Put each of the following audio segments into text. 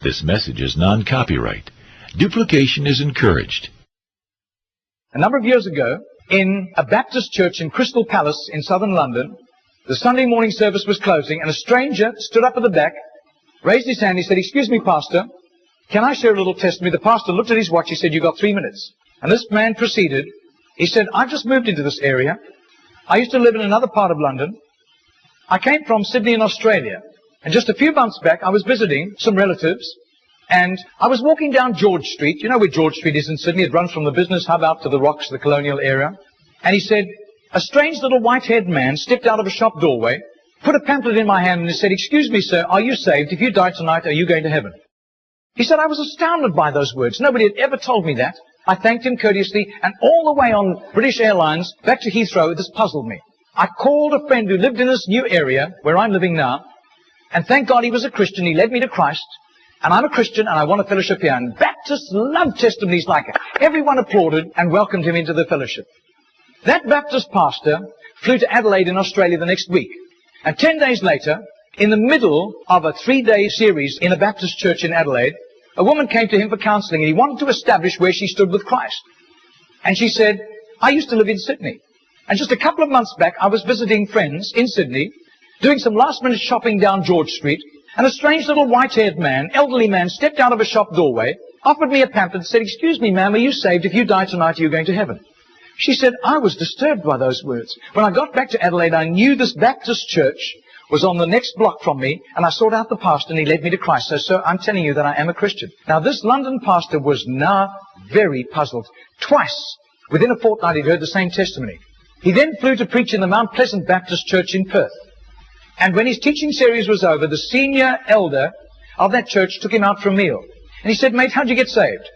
This message is non-copyright. Duplication is encouraged. A number of years ago, in a Baptist church in Crystal Palace in southern London, the Sunday morning service was closing, and a stranger stood up at the back, raised his hand, he said, "Excuse me, Pastor, can I share a little testimony?" The pastor looked at his watch, he said, "You've got 3 minutes." And this man proceeded. He said, "I've just moved into this area. I used to live in another part of London. I came from Sydney in Australia. And just a few months back, I was visiting some relatives, and I was walking down George Street. You know where George Street is in Sydney? It runs from the business hub out to the Rocks, the colonial area. And he said, a strange little white-haired man stepped out of a shop doorway, put a pamphlet in my hand, and he said, "Excuse me, sir, are you saved? If you die tonight, are you going to heaven?" He said, I was astounded by those words. Nobody had ever told me that. I thanked him courteously, and all the way on British Airlines back to Heathrow, this puzzled me. I called a friend who lived in this new area where I'm living now, and thank God he was a Christian. He led me to Christ, and I'm a Christian, and I want a fellowship here. And Baptists love testimonies like it. Everyone applauded and welcomed him into the fellowship. That Baptist pastor flew to Adelaide in Australia the next week, and 10 days later, in the middle of a 3-day series in a Baptist church in Adelaide, a woman came to him for counseling, and he wanted to establish where she stood with Christ. And she said, "I used to live in Sydney. And just a couple of months back, I was visiting friends in Sydney, doing some last-minute shopping down George Street, and a strange little white-haired man, elderly man, stepped out of a shop doorway, offered me a pamphlet, and said, 'Excuse me, ma'am, are you saved? If you die tonight, are you going to heaven?'" She said, I was disturbed by those words. When I got back to Adelaide, I knew this Baptist church was on the next block from me, and I sought out the pastor, and he led me to Christ. So, sir, I'm telling you that I am a Christian. Now, this London pastor was now very puzzled. Twice, within a fortnight, he'd heard the same testimony. He then flew to preach in the Mount Pleasant Baptist Church in Perth. And when his teaching series was over, the senior elder of that church took him out for a meal. And he said, "Mate, how'd you get saved?"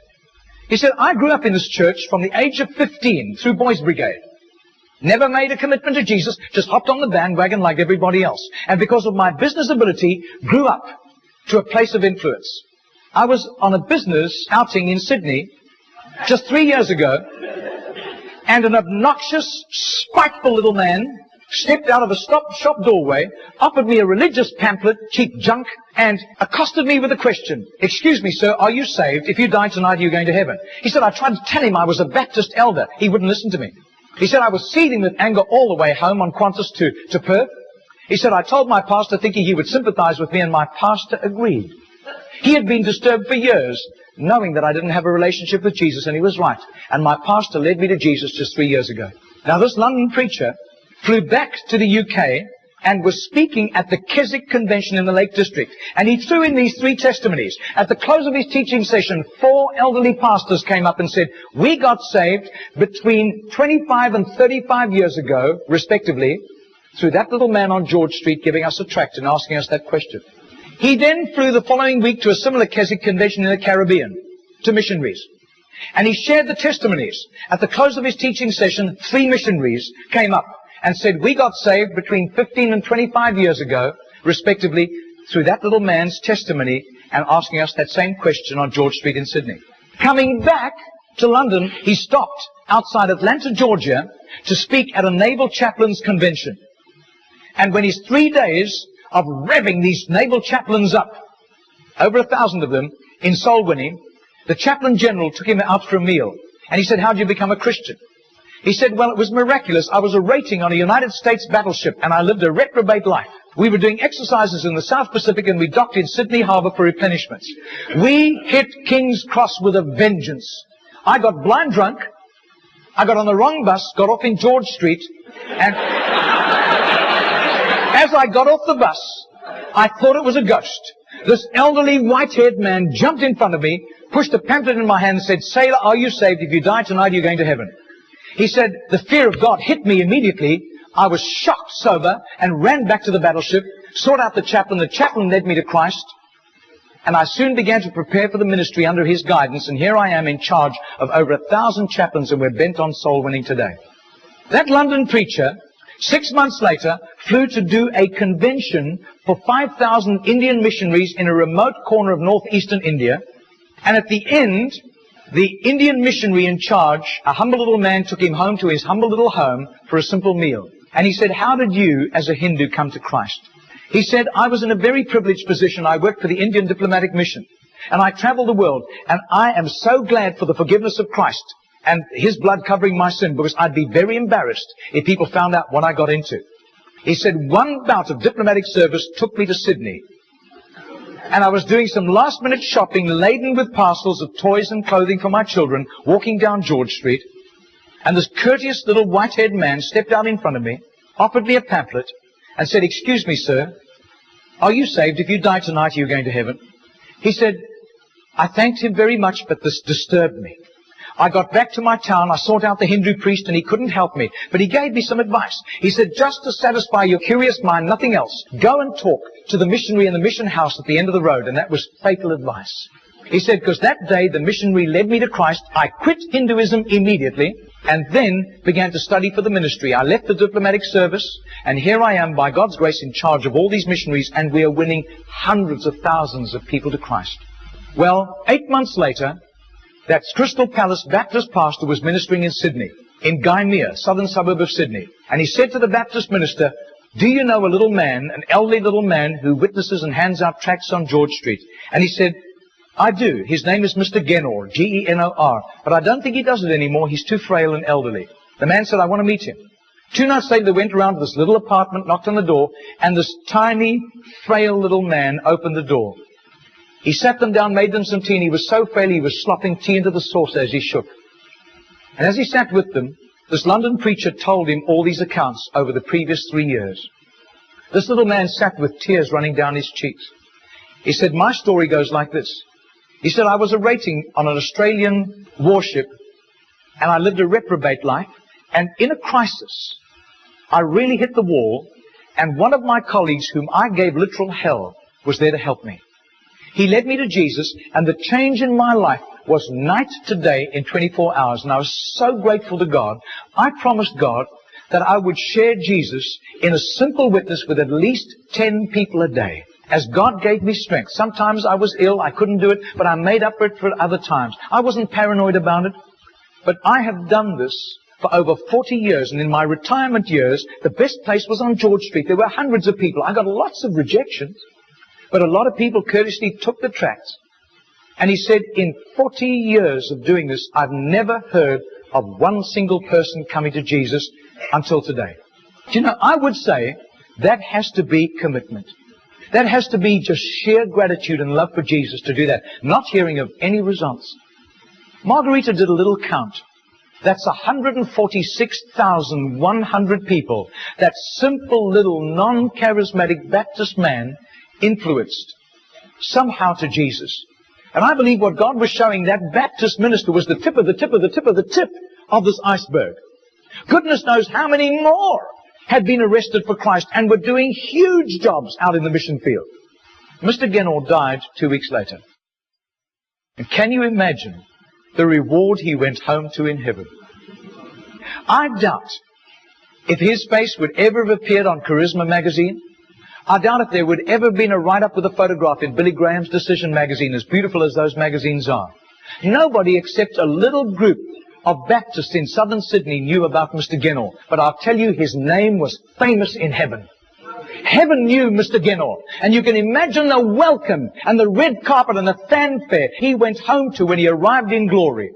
He said, "I grew up in this church from the age of 15 through Boys Brigade. Never made a commitment to Jesus, just hopped on the bandwagon like everybody else. And because of my business ability, grew up to a place of influence. I was on a business outing in Sydney just 3 years ago, and an obnoxious, spiteful little man stepped out of a shop doorway, offered me a religious pamphlet, cheap junk, and accosted me with a question. 'Excuse me, sir, are you saved? If you die tonight, are you going to heaven?' He said, I tried to tell him I was a Baptist elder. He wouldn't listen to me. He said, I was seething with anger all the way home on Qantas to Perth. He said, I told my pastor thinking he would sympathize with me, and my pastor agreed. He had been disturbed for years, knowing that I didn't have a relationship with Jesus, and he was right. And my pastor led me to Jesus just 3 years ago." Now, this London preacher flew back to the UK and was speaking at the Keswick Convention in the Lake District. And he threw in these 3 testimonies. At the close of his teaching session, 4 elderly pastors came up and said, "We got saved between 25 and 35 years ago, respectively, through that little man on George Street giving us a tract and asking us that question." He then flew the following week to a similar Keswick Convention in the Caribbean, to missionaries. And he shared the testimonies. At the close of his teaching session, 3 missionaries came up and said, "We got saved between 15 and 25 years ago, respectively, through that little man's testimony and asking us that same question on George Street in Sydney." Coming back to London, he stopped outside Atlanta, Georgia, to speak at a naval chaplains convention. And when his 3 days of revving these naval chaplains up, over 1,000 of them, in soul winning, the chaplain general took him out for a meal. And he said, "How did you become a Christian?" He said, "Well, it was miraculous. I was a rating on a United States battleship, and I lived a reprobate life. We were doing exercises in the South Pacific, and we docked in Sydney Harbour for replenishments. We hit King's Cross with a vengeance. I got blind drunk. I got on the wrong bus, got off in George Street, and as I got off the bus, I thought it was a ghost. This elderly white-haired man jumped in front of me, pushed a pamphlet in my hand and said, 'Sailor, are you saved? If you die tonight, you're going to heaven.' He said, the fear of God hit me immediately. I was shocked sober and ran back to the battleship, sought out the chaplain. The chaplain led me to Christ, and I soon began to prepare for the ministry under his guidance, and here I am in charge of over 1,000 chaplains, and we're bent on soul winning today." That London preacher, 6 months later, flew to do a convention for 5,000 Indian missionaries in a remote corner of northeastern India, and at the end, the Indian missionary in charge, a humble little man, took him home to his humble little home for a simple meal. And he said, "How did you, as a Hindu, come to Christ?" He said, "I was in a very privileged position. I worked for the Indian diplomatic mission. And I travel the world, and I am so glad for the forgiveness of Christ and His blood covering my sin, because I'd be very embarrassed if people found out what I got into. He said, one bout of diplomatic service took me to Sydney. And I was doing some last-minute shopping laden with parcels of toys and clothing for my children, walking down George Street. And this courteous little white-haired man stepped out in front of me, offered me a pamphlet, and said, "Excuse me, sir, are you saved? If you die tonight, are you going to heaven?" He said, I thanked him very much, but this disturbed me. I got back to my town, I sought out the Hindu priest, and he couldn't help me. But he gave me some advice. He said, just to satisfy your curious mind, nothing else, go and talk to the missionary in the mission house at the end of the road. And that was fatal advice. He said, because that day the missionary led me to Christ. I quit Hinduism immediately and then began to study for the ministry. I left the diplomatic service, and here I am, by God's grace, in charge of all these missionaries, and we are winning hundreds of thousands of people to Christ. Well, 8 months later, that Crystal Palace Baptist pastor was ministering in Sydney, in Gymea, southern suburb of Sydney. And he said to the Baptist minister, do you know a little man, an elderly little man who witnesses and hands out tracts on George Street? And he said, I do. His name is Mr. Genor, G-E-N-O-R. But I don't think he does it anymore. He's too frail and elderly. The man said, I want to meet him. 2 nights later, they went around to this little apartment, knocked on the door, and this tiny, frail little man opened the door. He sat them down, made them some tea, and he was so frail he was slopping tea into the saucer as he shook. And as he sat with them, this London preacher told him all these accounts over the previous 3 years. This little man sat with tears running down his cheeks. He said, my story goes like this. He said, I was a rating on an Australian warship, and I lived a reprobate life, and in a crisis, I really hit the wall, and one of my colleagues, whom I gave literal hell, was there to help me. He led me to Jesus, and the change in my life was night to day in 24 hours. And I was so grateful to God. I promised God that I would share Jesus in a simple witness with at least 10 people a day, as God gave me strength. Sometimes I was ill, I couldn't do it, but I made up for it for other times. I wasn't paranoid about it, but I have done this for over 40 years, and in my retirement years, the best place was on George Street. There were hundreds of people. I got lots of rejections. But a lot of people courteously took the tracts. And he said, in 40 years of doing this, I've never heard of one single person coming to Jesus until today. Do you know, I would say that has to be commitment. That has to be just sheer gratitude and love for Jesus to do that, not hearing of any results. Margarita did a little count. That's 146,100 people. That simple little non-charismatic Baptist man influenced somehow to Jesus. And I believe what God was showing that Baptist minister was the tip of the tip of the tip of the tip of this iceberg. Goodness knows how many more had been arrested for Christ and were doing huge jobs out in the mission field. Mr. Genor died 2 weeks later. And can you imagine the reward he went home to in heaven? I doubt if his face would ever have appeared on Charisma magazine. I doubt if there would ever have been a write-up with a photograph in Billy Graham's Decision magazine, as beautiful as those magazines are. Nobody except a little group of Baptists in southern Sydney knew about Mr. Genor. But I'll tell you, his name was famous in heaven. Heaven knew Mr. Genor. And you can imagine the welcome and the red carpet and the fanfare he went home to when he arrived in glory.